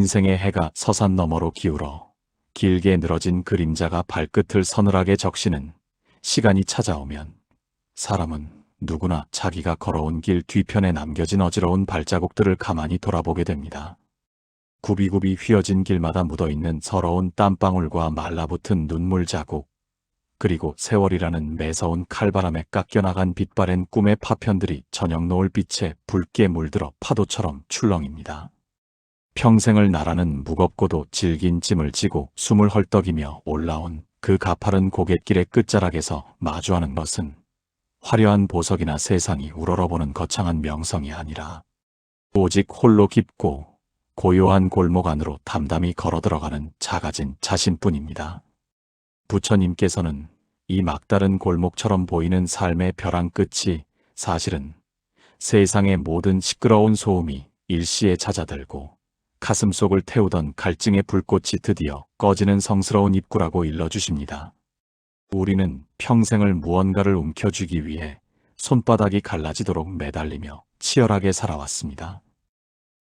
인생의 해가 서산 너머로 기울어 길게 늘어진 그림자가 발끝을 서늘하게 적시는 시간이 찾아오면 사람은 누구나 자기가 걸어온 길 뒤편에 남겨진 어지러운 발자국들을 가만히 돌아보게 됩니다. 굽이굽이 휘어진 길마다 묻어있는 서러운 땀방울과 말라붙은 눈물 자국, 그리고 세월이라는 매서운 칼바람에 깎여나간 빛바랜 꿈의 파편들이 저녁 노을 빛에 붉게 물들어 파도처럼 출렁입니다. 평생을 나라는 무겁고도 질긴 짐을 지고 숨을 헐떡이며 올라온 그 가파른 고갯길의 끝자락에서 마주하는 것은 화려한 보석이나 세상이 우러러보는 거창한 명성이 아니라 오직 홀로 깊고 고요한 골목 안으로 담담히 걸어 들어가는 작아진 자신뿐입니다. 부처님께서는 이 막다른 골목처럼 보이는 삶의 벼랑 끝이 사실은 세상의 모든 시끄러운 소음이 일시에 잦아들고 가슴속을 태우던 갈증의 불꽃이 드디어 꺼지는 성스러운 입구라고 일러주십니다. 우리는 평생을 무언가를 움켜쥐기 위해 손바닥이 갈라지도록 매달리며 치열하게 살아왔습니다.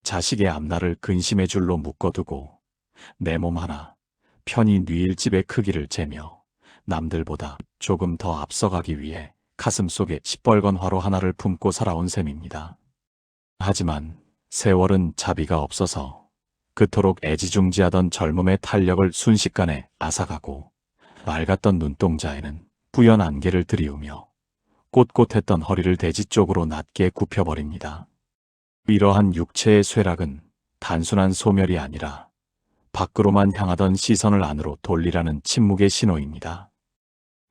자식의 앞날을 근심의 줄로 묶어두고 내 몸 하나 편히 누일 집의 크기를 재며 남들보다 조금 더 앞서가기 위해 가슴속에 시뻘건 화로 하나를 품고 살아온 셈입니다. 하지만 세월은 자비가 없어서 그토록 애지중지하던 젊음의 탄력을 순식간에 앗아가고 맑았던 눈동자에는 뿌연 안개를 들이우며 꼿꼿했던 허리를 대지 쪽으로 낮게 굽혀버립니다. 이러한 육체의 쇠락은 단순한 소멸이 아니라 밖으로만 향하던 시선을 안으로 돌리라는 침묵의 신호입니다.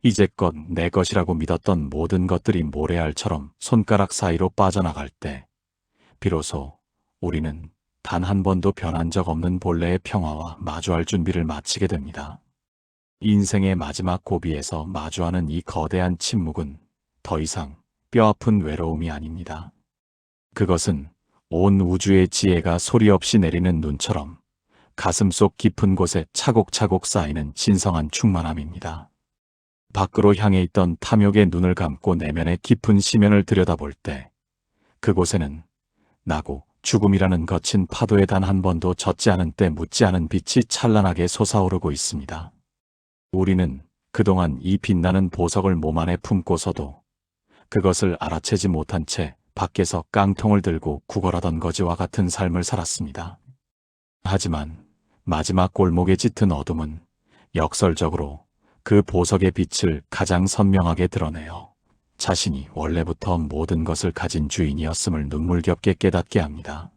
이제껏 내 것이라고 믿었던 모든 것들이 모래알처럼 손가락 사이로 빠져나갈 때 비로소 우리는 단 한 번도 변한 적 없는 본래의 평화와 마주할 준비를 마치게 됩니다. 인생의 마지막 고비에서 마주하는 이 거대한 침묵은 더 이상 뼈아픈 외로움이 아닙니다. 그것은 온 우주의 지혜가 소리 없이 내리는 눈처럼 가슴속 깊은 곳에 차곡차곡 쌓이는 신성한 충만함입니다. 밖으로 향해 있던 탐욕의 눈을 감고 내면의 깊은 심연을 들여다볼 때 그곳에는 나고 죽음이라는 거친 파도에 단 한 번도 젖지 않은 때 묻지 않은 빛이 찬란하게 솟아오르고 있습니다. 우리는 그동안 이 빛나는 보석을 몸 안에 품고서도 그것을 알아채지 못한 채 밖에서 깡통을 들고 구걸하던 거지와 같은 삶을 살았습니다. 하지만 마지막 골목에 짙은 어둠은 역설적으로 그 보석의 빛을 가장 선명하게 드러내어 자신이 원래부터 모든 것을 가진 주인이었음을 눈물겹게 깨닫게 합니다.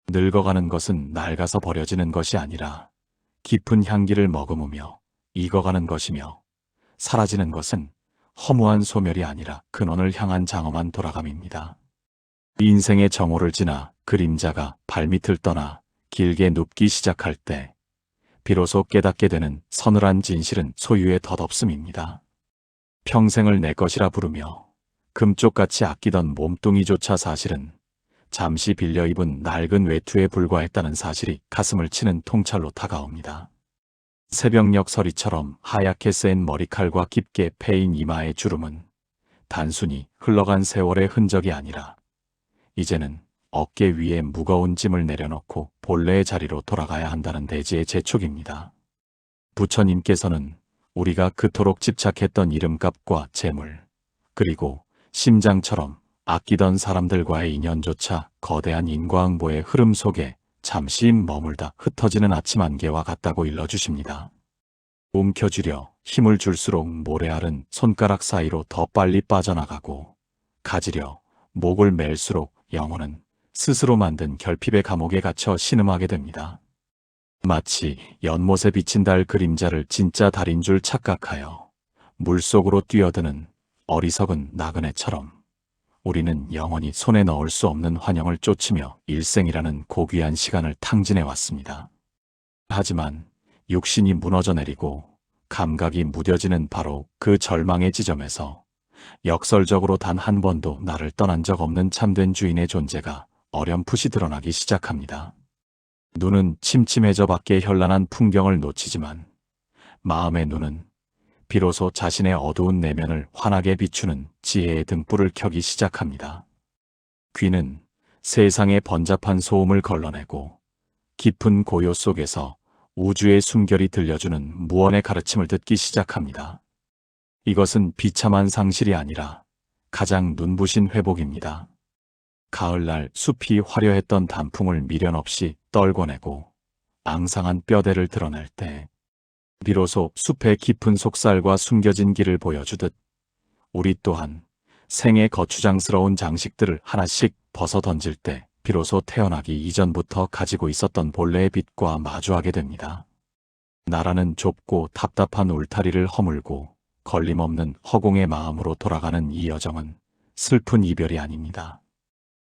늙어가는 것은 낡아서 버려지는 것이 아니라 깊은 향기를 머금으며 익어가는 것이며 사라지는 것은 허무한 소멸이 아니라 근원을 향한 장엄한 돌아감입니다. 인생의 정오를 지나 그림자가 발밑을 떠나 길게 눕기 시작할 때 비로소 깨닫게 되는 서늘한 진실은 소유의 덧없음입니다. 평생을 내 것이라 부르며 금쪽같이 아끼던 몸뚱이조차 사실은 잠시 빌려 입은 낡은 외투에 불과했다는 사실이 가슴을 치는 통찰로 다가옵니다. 새벽녘 서리처럼 하얗게 센 머리칼과 깊게 패인 이마의 주름은 단순히 흘러간 세월의 흔적이 아니라 이제는 어깨 위에 무거운 짐을 내려놓고 본래의 자리로 돌아가야 한다는 대지의 재촉입니다. 부처님께서는 우리가 그토록 집착했던 이름값과 재물, 그리고 심장처럼 아끼던 사람들과의 인연조차 거대한 인과응보의 흐름 속에 잠시 머물다 흩어지는 아침 안개와 같다고 일러주십니다. 움켜쥐려 힘을 줄수록 모래알은 손가락 사이로 더 빨리 빠져나가고 가지려 목을 맬수록 영혼은 스스로 만든 결핍의 감옥에 갇혀 신음하게 됩니다. 마치 연못에 비친 달 그림자를 진짜 달인 줄 착각하여 물속으로 뛰어드는 어리석은 나그네처럼 우리는 영원히 손에 넣을 수 없는 환영을 쫓으며 일생이라는 고귀한 시간을 탕진해 왔습니다. 하지만 육신이 무너져 내리고 감각이 무뎌지는 바로 그 절망의 지점에서 역설적으로 단 한 번도 나를 떠난 적 없는 참된 주인의 존재가 어렴풋이 드러나기 시작합니다. 눈은 침침해져 밖의 현란한 풍경을 놓치지만 마음의 눈은 비로소 자신의 어두운 내면을 환하게 비추는 지혜의 등불을 켜기 시작합니다. 귀는 세상의 번잡한 소음을 걸러내고 깊은 고요 속에서 우주의 숨결이 들려주는 무언의 가르침을 듣기 시작합니다. 이것은 비참한 상실이 아니라 가장 눈부신 회복입니다. 가을날 숲이 화려했던 단풍을 미련 없이 떨궈내고 앙상한 뼈대를 드러낼 때 비로소 숲의 깊은 속살과 숨겨진 길을 보여주듯 우리 또한 생의 거추장스러운 장식들을 하나씩 벗어 던질 때 비로소 태어나기 이전부터 가지고 있었던 본래의 빛과 마주하게 됩니다. 나라는 좁고 답답한 울타리를 허물고 걸림없는 허공의 마음으로 돌아가는 이 여정은 슬픈 이별이 아닙니다.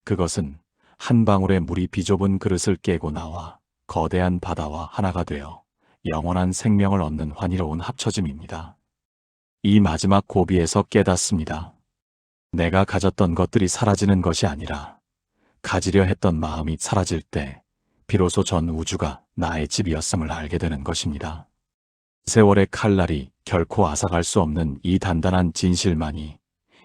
그것은 한 방울의 물이 비좁은 그릇을 깨고 나와 거대한 바다와 하나가 되어 영원한 생명을 얻는 환희로운 합쳐짐입니다. 이 마지막 고비에서 깨닫습니다. 내가 가졌던 것들이 사라지는 것이 아니라 가지려 했던 마음이 사라질 때 비로소 전 우주가 나의 집이었음을 알게 되는 것입니다. 세월의 칼날이 결코 앗아갈 수 없는 이 단단한 진실만이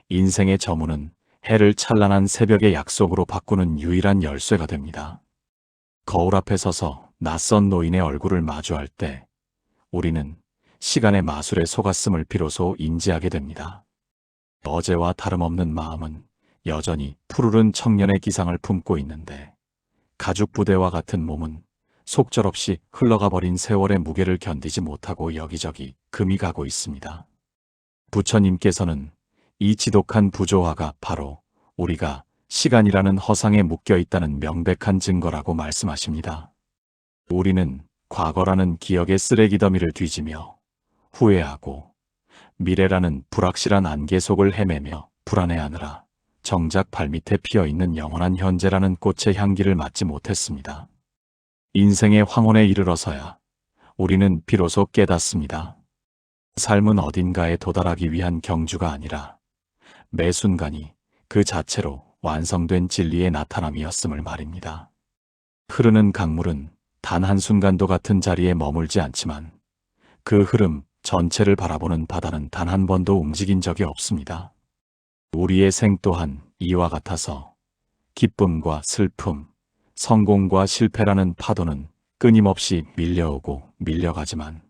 인생의 저무는 해를 찬란한 새벽의 약속으로 바꾸는 유일한 열쇠가 됩니다. 거울 앞에 서서 낯선 노인의 얼굴을 마주할 때 우리는 시간의 마술에 속았음을 비로소 인지하게 됩니다. 어제와 다름없는 마음은 여전히 푸르른 청년의 기상을 품고 있는데 가죽 부대와 같은 몸은 속절없이 흘러가 버린 세월의 무게를 견디지 못하고 여기저기 금이 가고 있습니다. 부처님께서는 이 지독한 부조화가 바로 우리가 시간이라는 허상에 묶여 있다는 명백한 증거라고 말씀하십니다. 우리는 과거라는 기억의 쓰레기 더미를 뒤지며 후회하고 미래라는 불확실한 안개 속을 헤매며 불안해하느라 정작 발밑에 피어있는 영원한 현재라는 꽃의 향기를 맡지 못했습니다. 인생의 황혼에 이르러서야 우리는 비로소 깨닫습니다. 삶은 어딘가에 도달하기 위한 경주가 아니라 매 순간이 그 자체로 완성된 진리의 나타남이었음을 말입니다. 흐르는 강물은 단 한순간도 같은 자리에 머물지 않지만 그 흐름 전체를 바라보는 바다는 단 한 번도 움직인 적이 없습니다. 우리의 생 또한 이와 같아서 기쁨과 슬픔, 성공과 실패라는 파도는 끊임없이 밀려오고 밀려가지만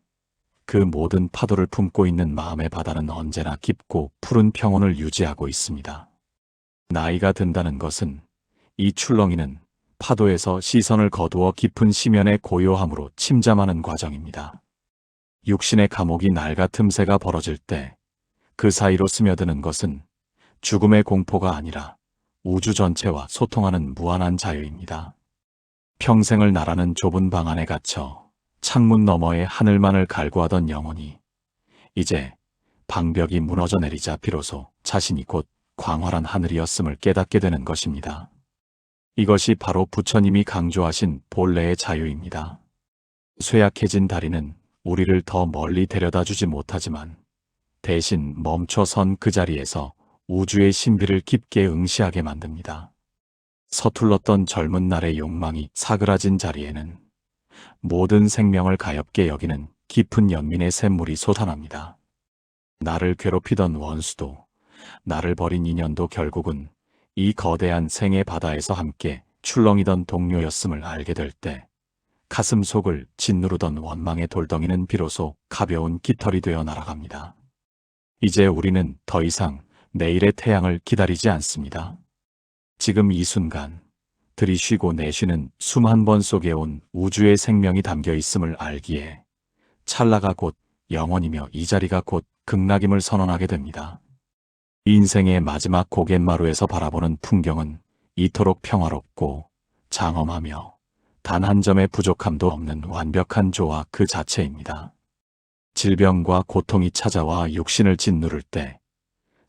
그 모든 파도를 품고 있는 마음의 바다는 언제나 깊고 푸른 평온을 유지하고 있습니다. 나이가 든다는 것은 이 출렁이는 파도에서 시선을 거두어 깊은 심연의 고요함으로 침잠하는 과정입니다. 육신의 감옥이 낡아 틈새가 벌어질 때 그 사이로 스며드는 것은 죽음의 공포가 아니라 우주 전체와 소통하는 무한한 자유입니다. 평생을 나라는 좁은 방 안에 갇혀 창문 너머의 하늘만을 갈구하던 영혼이 이제 방벽이 무너져 내리자 비로소 자신이 곧 광활한 하늘이었음을 깨닫게 되는 것입니다. 이것이 바로 부처님이 강조하신 본래의 자유입니다. 쇠약해진 다리는 우리를 더 멀리 데려다 주지 못하지만 대신 멈춰선 그 자리에서 우주의 신비를 깊게 응시하게 만듭니다. 서툴렀던 젊은 날의 욕망이 사그라진 자리에는 모든 생명을 가엾게 여기는 깊은 연민의 샘물이 솟아납니다. 나를 괴롭히던 원수도 나를 버린 인연도 결국은 이 거대한 생의 바다에서 함께 출렁이던 동료였음을 알게 될 때 가슴 속을 짓누르던 원망의 돌덩이는 비로소 가벼운 깃털이 되어 날아갑니다. 이제 우리는 더 이상 내일의 태양을 기다리지 않습니다. 지금 이 순간 들이쉬고 내쉬는 숨 한 번 속에 온 우주의 생명이 담겨 있음을 알기에 찰나가 곧 영원이며 이 자리가 곧 극락임을 선언하게 됩니다. 인생의 마지막 고갯마루에서 바라보는 풍경은 이토록 평화롭고 장엄하며 단 한 점의 부족함도 없는 완벽한 조화 그 자체입니다. 질병과 고통이 찾아와 육신을 짓누를 때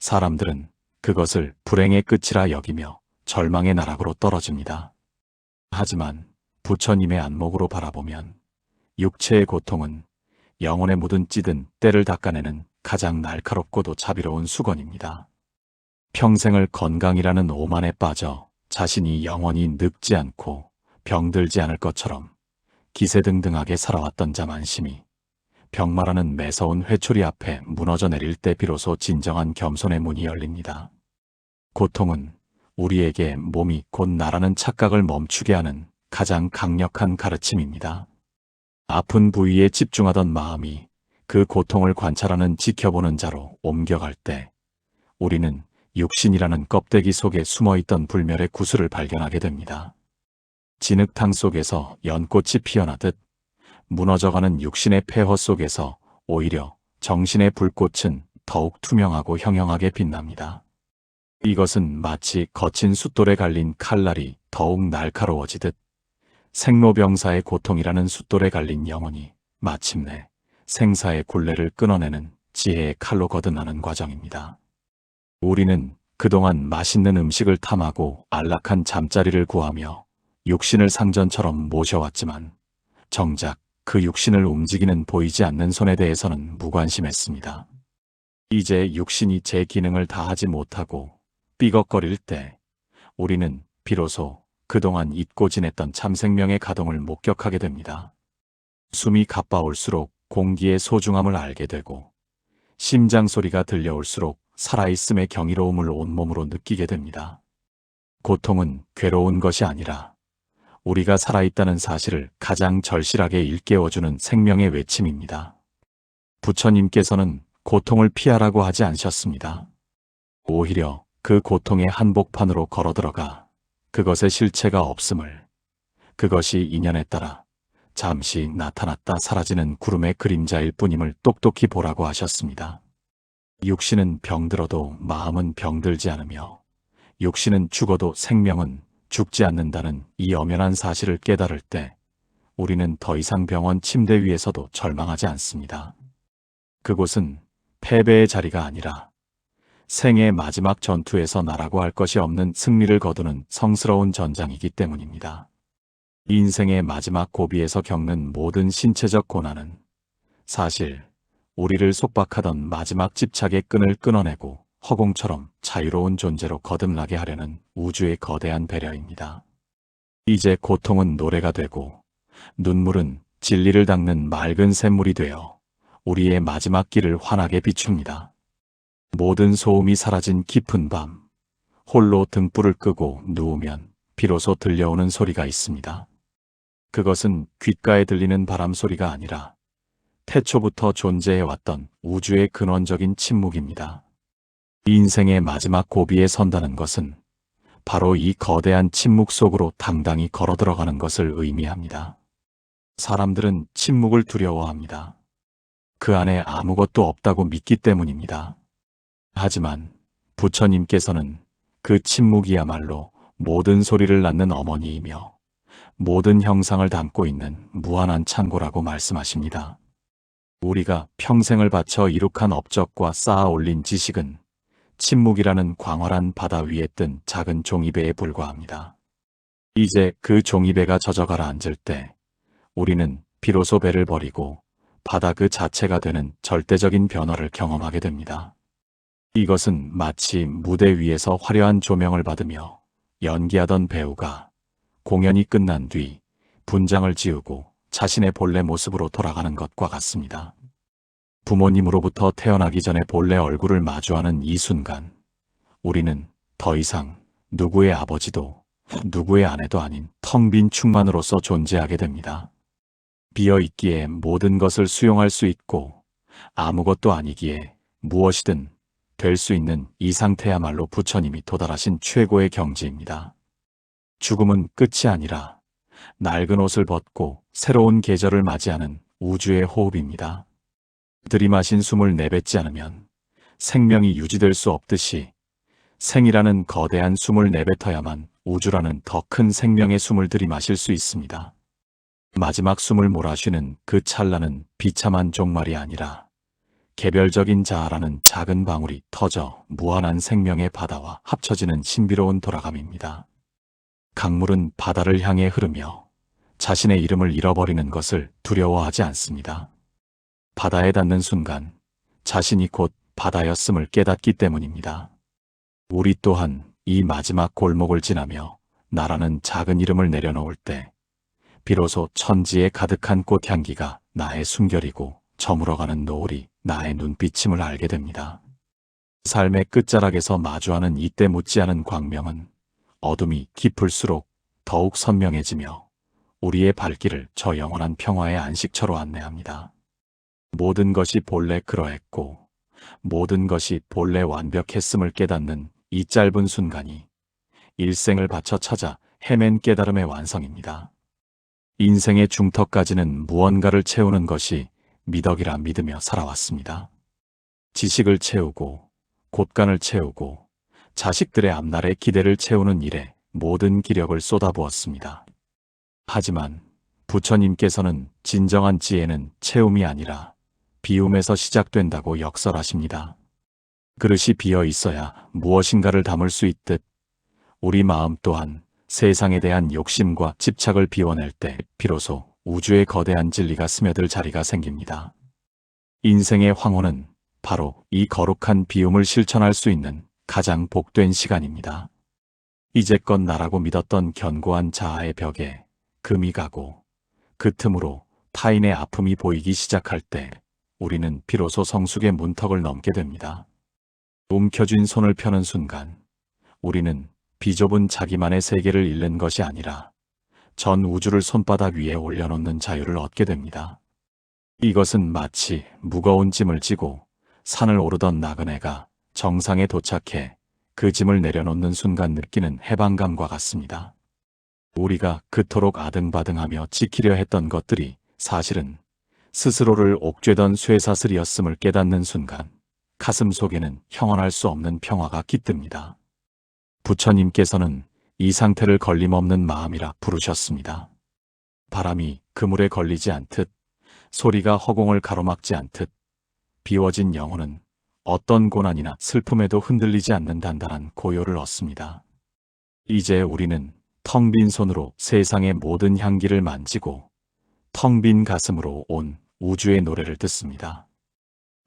사람들은 그것을 불행의 끝이라 여기며 절망의 나락으로 떨어집니다. 하지만 부처님의 안목으로 바라보면 육체의 고통은 영혼에 묻은 찌든 때를 닦아내는 가장 날카롭고도 자비로운 수건입니다. 평생을 건강이라는 오만에 빠져 자신이 영원히 늙지 않고 병들지 않을 것처럼 기세등등하게 살아왔던 자만심이 병마라는 매서운 회초리 앞에 무너져 내릴 때 비로소 진정한 겸손의 문이 열립니다. 고통은 우리에게 몸이 곧 나라는 착각을 멈추게 하는 가장 강력한 가르침입니다. 아픈 부위에 집중하던 마음이 그 고통을 관찰하는 지켜보는 자로 옮겨갈 때 우리는 육신이라는 껍데기 속에 숨어있던 불멸의 구슬을 발견하게 됩니다. 진흙탕 속에서 연꽃이 피어나듯 무너져가는 육신의 폐허 속에서 오히려 정신의 불꽃은 더욱 투명하고 형형하게 빛납니다. 이것은 마치 거친 숫돌에 갈린 칼날이 더욱 날카로워지듯 생로병사의 고통이라는 숫돌에 갈린 영혼이 마침내 생사의 굴레를 끊어내는 지혜의 칼로 거듭나는 과정입니다. 우리는 그동안 맛있는 음식을 탐하고 안락한 잠자리를 구하며 육신을 상전처럼 모셔왔지만 정작 그 육신을 움직이는 보이지 않는 손에 대해서는 무관심했습니다. 이제 육신이 제 기능을 다하지 못하고 삐걱거릴 때 우리는 비로소 그동안 잊고 지냈던 참생명의 가동을 목격하게 됩니다. 숨이 가빠올수록 공기의 소중함을 알게 되고 심장 소리가 들려올수록 살아있음의 경이로움을 온몸으로 느끼게 됩니다. 고통은 괴로운 것이 아니라 우리가 살아있다는 사실을 가장 절실하게 일깨워주는 생명의 외침입니다. 부처님께서는 고통을 피하라고 하지 않으셨습니다. 오히려 그 고통의 한복판으로 걸어들어가 그것의 실체가 없음을, 그것이 인연에 따라 잠시 나타났다 사라지는 구름의 그림자일 뿐임을 똑똑히 보라고 하셨습니다. 육신은 병들어도 마음은 병들지 않으며 육신은 죽어도 생명은 죽지 않는다는 이 엄연한 사실을 깨달을 때 우리는 더 이상 병원 침대 위에서도 절망하지 않습니다. 그곳은 패배의 자리가 아니라 생의 마지막 전투에서 나라고 할 것이 없는 승리를 거두는 성스러운 전장이기 때문입니다. 인생의 마지막 고비에서 겪는 모든 신체적 고난은 사실 우리를 속박하던 마지막 집착의 끈을 끊어내고 허공처럼 자유로운 존재로 거듭나게 하려는 우주의 거대한 배려입니다. 이제 고통은 노래가 되고 눈물은 진리를 닦는 맑은 샘물이 되어 우리의 마지막 길을 환하게 비춥니다. 모든 소음이 사라진 깊은 밤, 홀로 등불을 끄고 누우면 비로소 들려오는 소리가 있습니다. 그것은 귓가에 들리는 바람 소리가 아니라 태초부터 존재해왔던 우주의 근원적인 침묵입니다. 인생의 마지막 고비에 선다는 것은 바로 이 거대한 침묵 속으로 당당히 걸어 들어가는 것을 의미합니다. 사람들은 침묵을 두려워합니다. 그 안에 아무것도 없다고 믿기 때문입니다. 하지만 부처님께서는 그 침묵이야말로 모든 소리를 낳는 어머니이며 모든 형상을 담고 있는 무한한 창고라고 말씀하십니다. 우리가 평생을 바쳐 이룩한 업적과 쌓아 올린 지식은 침묵이라는 광활한 바다 위에 뜬 작은 종이배에 불과합니다. 이제 그 종이배가 젖어 가라앉을 때 우리는 비로소 배를 버리고 바다 그 자체가 되는 절대적인 변화를 경험하게 됩니다. 이것은 마치 무대 위에서 화려한 조명을 받으며 연기하던 배우가 공연이 끝난 뒤 분장을 지우고 자신의 본래 모습으로 돌아가는 것과 같습니다. 부모님으로부터 태어나기 전에 본래 얼굴을 마주하는 이 순간, 우리는 더 이상 누구의 아버지도 누구의 아내도 아닌 텅 빈 충만으로서 존재하게 됩니다. 비어있기에 모든 것을 수용할 수 있고 아무것도 아니기에 무엇이든 될 수 있는 이 상태야말로 부처님이 도달하신 최고의 경지입니다. 죽음은 끝이 아니라 낡은 옷을 벗고 새로운 계절을 맞이하는 우주의 호흡입니다. 들이마신 숨을 내뱉지 않으면 생명이 유지될 수 없듯이 생이라는 거대한 숨을 내뱉어야만 우주라는 더 큰 생명의 숨을 들이마실 수 있습니다. 마지막 숨을 몰아쉬는 그 찰나는 비참한 종말이 아니라 개별적인 자아라는 작은 방울이 터져 무한한 생명의 바다와 합쳐지는 신비로운 돌아감입니다. 강물은 바다를 향해 흐르며 자신의 이름을 잃어버리는 것을 두려워하지 않습니다. 바다에 닿는 순간 자신이 곧 바다였음을 깨닫기 때문입니다. 우리 또한 이 마지막 골목을 지나며 나라는 작은 이름을 내려놓을 때 비로소 천지에 가득한 꽃향기가 나의 숨결이고 저물어가는 노을이 나의 눈빛임을 알게 됩니다. 삶의 끝자락에서 마주하는 이때 묻지 않은 광명은 어둠이 깊을수록 더욱 선명해지며 우리의 발길을 저 영원한 평화의 안식처로 안내합니다. 모든 것이 본래 그러했고 모든 것이 본래 완벽했음을 깨닫는 이 짧은 순간이 일생을 바쳐 찾아 헤맨 깨달음의 완성입니다. 인생의 중턱까지는 무언가를 채우는 것이 미덕이라 믿으며 살아왔습니다. 지식을 채우고 곳간을 채우고 자식들의 앞날의 기대를 채우는 일에 모든 기력을 쏟아부었습니다. 하지만 부처님께서는 진정한 지혜는 채움이 아니라 비움에서 시작된다고 역설하십니다. 그릇이 비어 있어야 무엇인가를 담을 수 있듯 우리 마음 또한 세상에 대한 욕심과 집착을 비워낼 때 비로소 우주의 거대한 진리가 스며들 자리가 생깁니다. 인생의 황혼은 바로 이 거룩한 비움을 실천할 수 있는 가장 복된 시간입니다. 이제껏 나라고 믿었던 견고한 자아의 벽에 금이 가고 그 틈으로 타인의 아픔이 보이기 시작할 때 우리는 비로소 성숙의 문턱을 넘게 됩니다. 움켜쥔 손을 펴는 순간 우리는 비좁은 자기만의 세계를 잃는 것이 아니라 전 우주를 손바닥 위에 올려놓는 자유를 얻게 됩니다. 이것은 마치 무거운 짐을 지고 산을 오르던 나그네가 정상에 도착해 그 짐을 내려놓는 순간 느끼는 해방감과 같습니다. 우리가 그토록 아등바등하며 지키려 했던 것들이 사실은 스스로를 옥죄던 쇠사슬이었음을 깨닫는 순간 가슴 속에는 형언할 수 없는 평화가 깃듭니다. 부처님께서는 이 상태를 걸림없는 마음이라 부르셨습니다. 바람이 그물에 걸리지 않듯 소리가 허공을 가로막지 않듯 비워진 영혼은 어떤 고난이나 슬픔에도 흔들리지 않는 단단한 고요를 얻습니다. 이제 우리는 텅 빈 손으로 세상의 모든 향기를 만지고 텅 빈 가슴으로 온 우주의 노래를 듣습니다.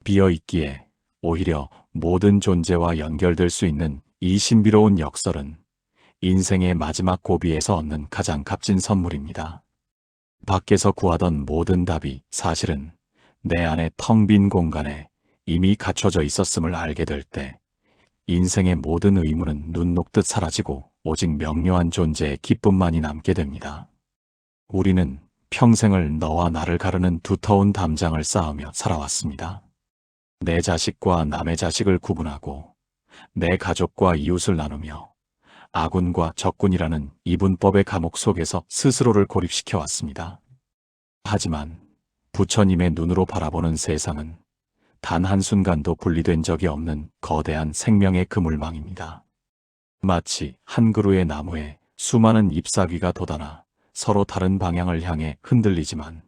비어있기에 오히려 모든 존재와 연결될 수 있는 이 신비로운 역설은 인생의 마지막 고비에서 얻는 가장 값진 선물입니다. 밖에서 구하던 모든 답이 사실은 내 안의 텅 빈 공간에 이미 갖춰져 있었음을 알게 될 때 인생의 모든 의무는 눈 녹듯 사라지고 오직 명료한 존재의 기쁨만이 남게 됩니다. 우리는 평생을 너와 나를 가르는 두터운 담장을 쌓으며 살아왔습니다. 내 자식과 남의 자식을 구분하고 내 가족과 이웃을 나누며 아군과 적군이라는 이분법의 감옥 속에서 스스로를 고립시켜 왔습니다. 하지만 부처님의 눈으로 바라보는 세상은 단 한순간도 분리된 적이 없는 거대한 생명의 그물망입니다. 마치 한 그루의 나무에 수많은 잎사귀가 돋아나 서로 다른 방향을 향해 흔들리지만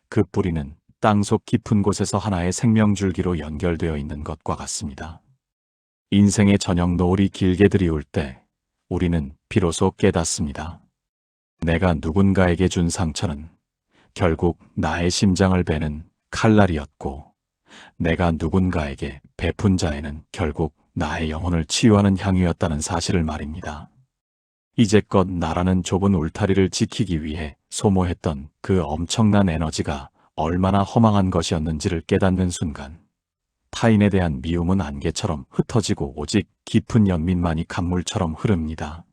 그 뿌리는 땅속 깊은 곳에서 하나의 생명줄기로 연결되어 있는 것과 같습니다. 인생의 저녁 노을이 길게 드리울 때 우리는 비로소 깨닫습니다. 내가 누군가에게 준 상처는 결국 나의 심장을 베는 칼날이었고 내가 누군가에게 베푼 자에는 결국 나의 영혼을 치유하는 향유였다는 사실을 말입니다. 이제껏 나라는 좁은 울타리를 지키기 위해 소모했던 그 엄청난 에너지가 얼마나 허망한 것이었는지를 깨닫는 순간 타인에 대한 미움은 안개처럼 흩어지고 오직 깊은 연민만이 강물처럼 흐릅니다.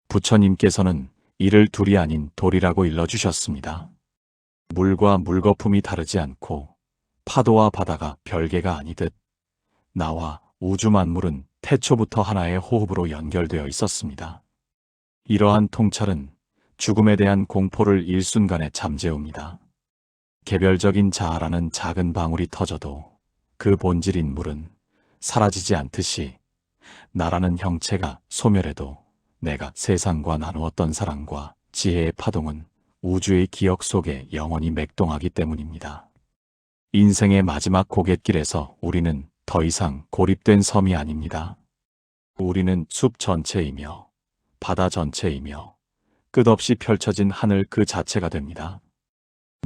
부처님께서는 이를 둘이 아닌 돌이라고 일러주셨습니다. 물과 물거품이 다르지 않고 파도와 바다가 별개가 아니듯 나와 우주 만물은 태초부터 하나의 호흡으로 연결되어 있었습니다. 이러한 통찰은 죽음에 대한 공포를 일순간에 잠재웁니다. 개별적인 자아라는 작은 방울이 터져도 그 본질인 물은 사라지지 않듯이 나라는 형체가 소멸해도 내가 세상과 나누었던 사랑과 지혜의 파동은 우주의 기억 속에 영원히 맥동하기 때문입니다. 인생의 마지막 고갯길에서 우리는 더 이상 고립된 섬이 아닙니다. 우리는 숲 전체이며 바다 전체이며 끝없이 펼쳐진 하늘 그 자체가 됩니다.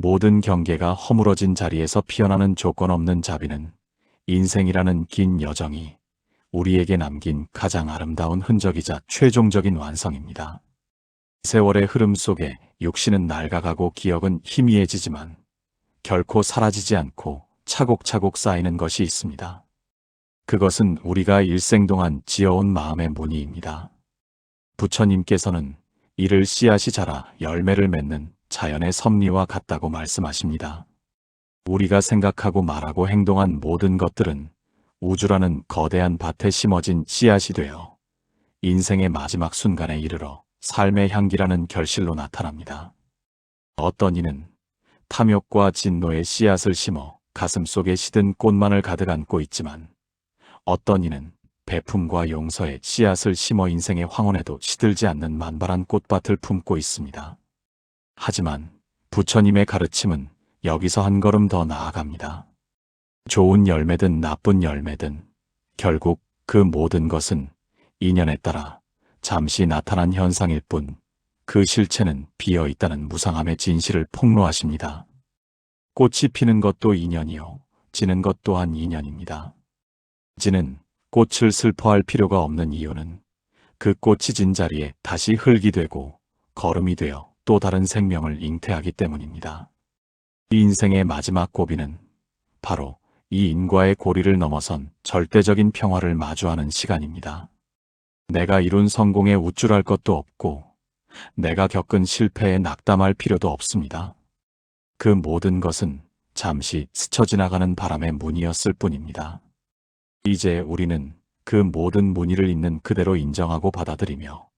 모든 경계가 허물어진 자리에서 피어나는 조건 없는 자비는 인생이라는 긴 여정이 우리에게 남긴 가장 아름다운 흔적이자 최종적인 완성입니다. 세월의 흐름 속에 육신은 낡아가고 기억은 희미해지지만 결코 사라지지 않고 차곡차곡 쌓이는 것이 있습니다. 그것은 우리가 일생 동안 지어온 마음의 무늬입니다. 부처님께서는 이를 씨앗이 자라 열매를 맺는 자연의 섭리와 같다고 말씀하십니다. 우리가 생각하고 말하고 행동한 모든 것들은 우주라는 거대한 밭에 심어진 씨앗이 되어 인생의 마지막 순간에 이르러 삶의 향기라는 결실로 나타납니다. 어떤 이는 탐욕과 진노의 씨앗을 심어 가슴속에 시든 꽃만을 가득 안고 있지만 어떤 이는 배품과 용서의 씨앗을 심어 인생의 황혼에도 시들지 않는 만발한 꽃밭을 품고 있습니다. 하지만 부처님의 가르침은 여기서 한 걸음 더 나아갑니다. 좋은 열매든 나쁜 열매든 결국 그 모든 것은 인연에 따라 잠시 나타난 현상일 뿐 그 실체는 비어 있다는 무상함의 진실을 폭로하십니다. 꽃이 피는 것도 인연이요, 지는 것 또한 인연입니다. 지는 꽃을 슬퍼할 필요가 없는 이유는 그 꽃이 진 자리에 다시 흙이 되고 거름이 되어 또 다른 생명을 잉태하기 때문입니다. 인생의 마지막 고비는 바로 이 인과의 고리를 넘어선 절대적인 평화를 마주하는 시간입니다. 내가 이룬 성공에 우쭐할 것도 없고 내가 겪은 실패에 낙담할 필요도 없습니다. 그 모든 것은 잠시 스쳐 지나가는 바람의 무늬였을 뿐입니다. 이제 우리는 그 모든 무늬를 있는 그대로 인정하고 받아들이며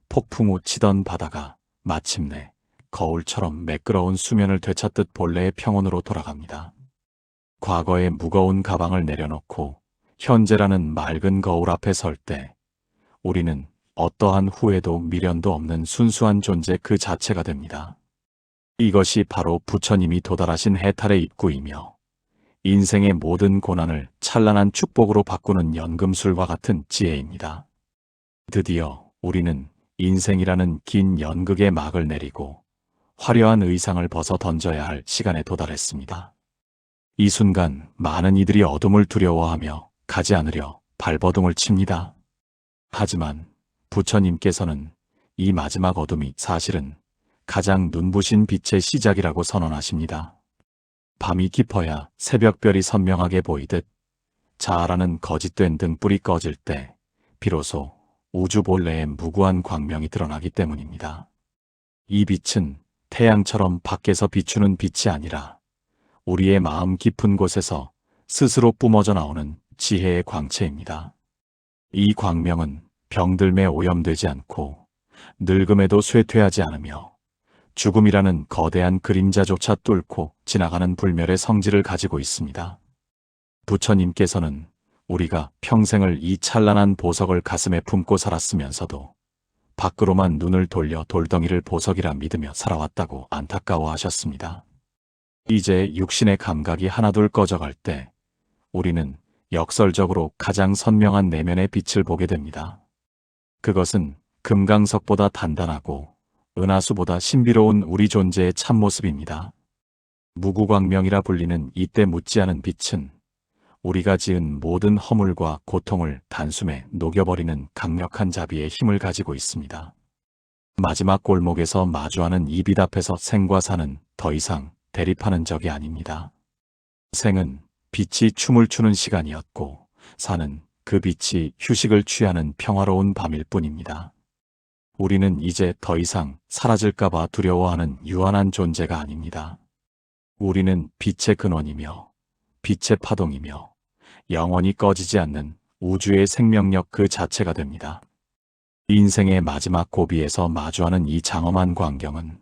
폭풍 우 치던 바다가 마침내 거울처럼 매끄러운 수면을 되찾듯 본래의 평온으로 돌아갑니다. 과거의 무거운 가방을 내려놓고 현재라는 맑은 거울 앞에 설 때 우리는 어떠한 후회도 미련도 없는 순수한 존재 그 자체가 됩니다. 이것이 바로 부처님이 도달하신 해탈의 입구이며 인생의 모든 고난을 찬란한 축복으로 바꾸는 연금술과 같은 지혜입니다. 드디어 우리는 인생이라는 긴 연극의 막을 내리고 화려한 의상을 벗어 던져야 할 시간에 도달했습니다. 이 순간 많은 이들이 어둠을 두려워하며 가지 않으려 발버둥을 칩니다. 하지만 부처님께서는 이 마지막 어둠이 사실은 가장 눈부신 빛의 시작이라고 선언하십니다. 밤이 깊어야 새벽별이 선명하게 보이듯 자아라는 거짓된 등불이 꺼질 때 비로소 우주 본래의 무구한 광명이 드러나기 때문입니다. 이 빛은 태양처럼 밖에서 비추는 빛이 아니라 우리의 마음 깊은 곳에서 스스로 뿜어져 나오는 지혜의 광채입니다. 이 광명은 병들매 오염되지 않고 늙음에도 쇠퇴하지 않으며 죽음이라는 거대한 그림자조차 뚫고 지나가는 불멸의 성질을 가지고 있습니다. 부처님께서는 우리가 평생을 이 찬란한 보석을 가슴에 품고 살았으면서도 밖으로만 눈을 돌려 돌덩이를 보석이라 믿으며 살아왔다고 안타까워하셨습니다. 이제 육신의 감각이 하나둘 꺼져갈 때 우리는 역설적으로 가장 선명한 내면의 빛을 보게 됩니다. 그것은 금강석보다 단단하고 은하수보다 신비로운 우리 존재의 참모습입니다. 무구광명이라 불리는 이때 묻지 않은 빛은 우리가 지은 모든 허물과 고통을 단숨에 녹여버리는 강력한 자비의 힘을 가지고 있습니다. 마지막 골목에서 마주하는 이 빛 앞에서 생과 사는 더 이상 대립하는 적이 아닙니다. 생은 빛이 춤을 추는 시간이었고 사는 그 빛이 휴식을 취하는 평화로운 밤일 뿐입니다. 우리는 이제 더 이상 사라질까봐 두려워하는 유한한 존재가 아닙니다. 우리는 빛의 근원이며 빛의 파동이며 영원히 꺼지지 않는 우주의 생명력 그 자체가 됩니다. 인생의 마지막 고비에서 마주하는 이 장엄한 광경은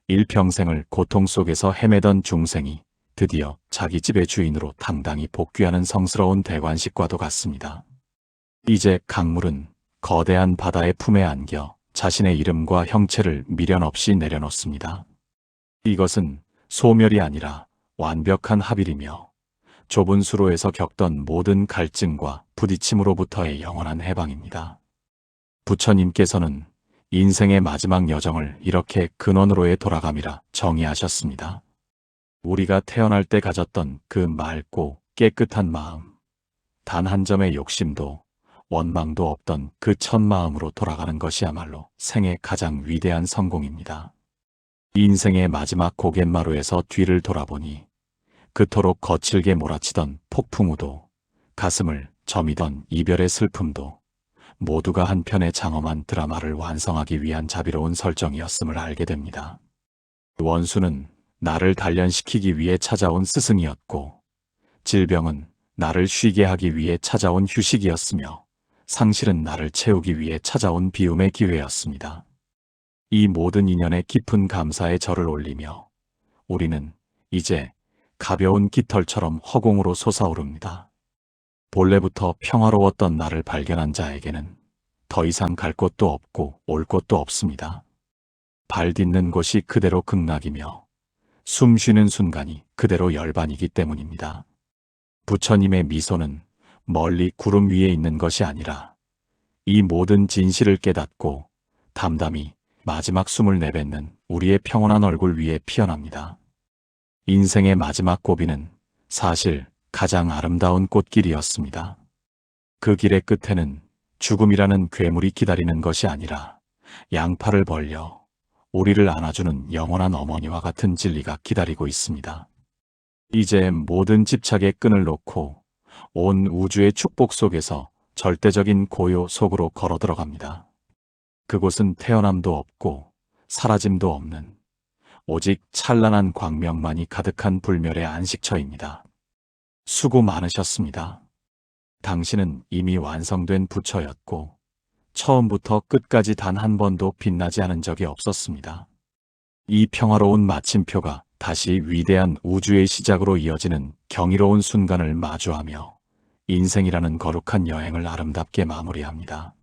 일평생을 고통 속에서 헤매던 중생이 드디어 자기 집의 주인으로 당당히 복귀하는 성스러운 대관식과도 같습니다. 이제 강물은 거대한 바다의 품에 안겨 자신의 이름과 형체를 미련 없이 내려놓습니다. 이것은 소멸이 아니라 완벽한 합일이며 좁은 수로에서 겪던 모든 갈증과 부딪힘으로부터의 영원한 해방입니다. 부처님께서는 인생의 마지막 여정을 이렇게 근원으로의 돌아감이라 정의하셨습니다. 우리가 태어날 때 가졌던 그 맑고 깨끗한 마음, 단 한 점의 욕심도 원망도 없던 그 첫 마음으로 돌아가는 것이야말로 생의 가장 위대한 성공입니다. 인생의 마지막 고갯마루에서 뒤를 돌아보니 그토록 거칠게 몰아치던 폭풍우도 가슴을 저미던 이별의 슬픔도 모두가 한 편의 장엄한 드라마를 완성하기 위한 자비로운 설정이었음을 알게 됩니다. 원수는 나를 단련시키기 위해 찾아온 스승이었고, 질병은 나를 쉬게 하기 위해 찾아온 휴식이었으며, 상실은 나를 채우기 위해 찾아온 비움의 기회였습니다. 이 모든 인연에 깊은 감사의 절을 올리며 우리는 이제 가벼운 깃털처럼 허공으로 솟아오릅니다. 본래부터 평화로웠던 나를 발견한 자에게는 더 이상 갈 곳도 없고 올 곳도 없습니다. 발 딛는 곳이 그대로 극락이며 숨 쉬는 순간이 그대로 열반이기 때문입니다. 부처님의 미소는 멀리 구름 위에 있는 것이 아니라 이 모든 진실을 깨닫고 담담히 마지막 숨을 내뱉는 우리의 평온한 얼굴 위에 피어납니다. 인생의 마지막 고비는 사실 가장 아름다운 꽃길이었습니다. 그 길의 끝에는 죽음이라는 괴물이 기다리는 것이 아니라 양팔을 벌려 우리를 안아주는 영원한 어머니와 같은 진리가 기다리고 있습니다. 이제 모든 집착의 끈을 놓고 온 우주의 축복 속에서 절대적인 고요 속으로 걸어 들어갑니다. 그곳은 태어남도 없고 사라짐도 없는 오직 찬란한 광명만이 가득한 불멸의 안식처입니다. 수고 많으셨습니다. 당신은 이미 완성된 부처였고 처음부터 끝까지 단 한 번도 빛나지 않은 적이 없었습니다. 이 평화로운 마침표가 다시 위대한 우주의 시작으로 이어지는 경이로운 순간을 마주하며 인생이라는 거룩한 여행을 아름답게 마무리합니다.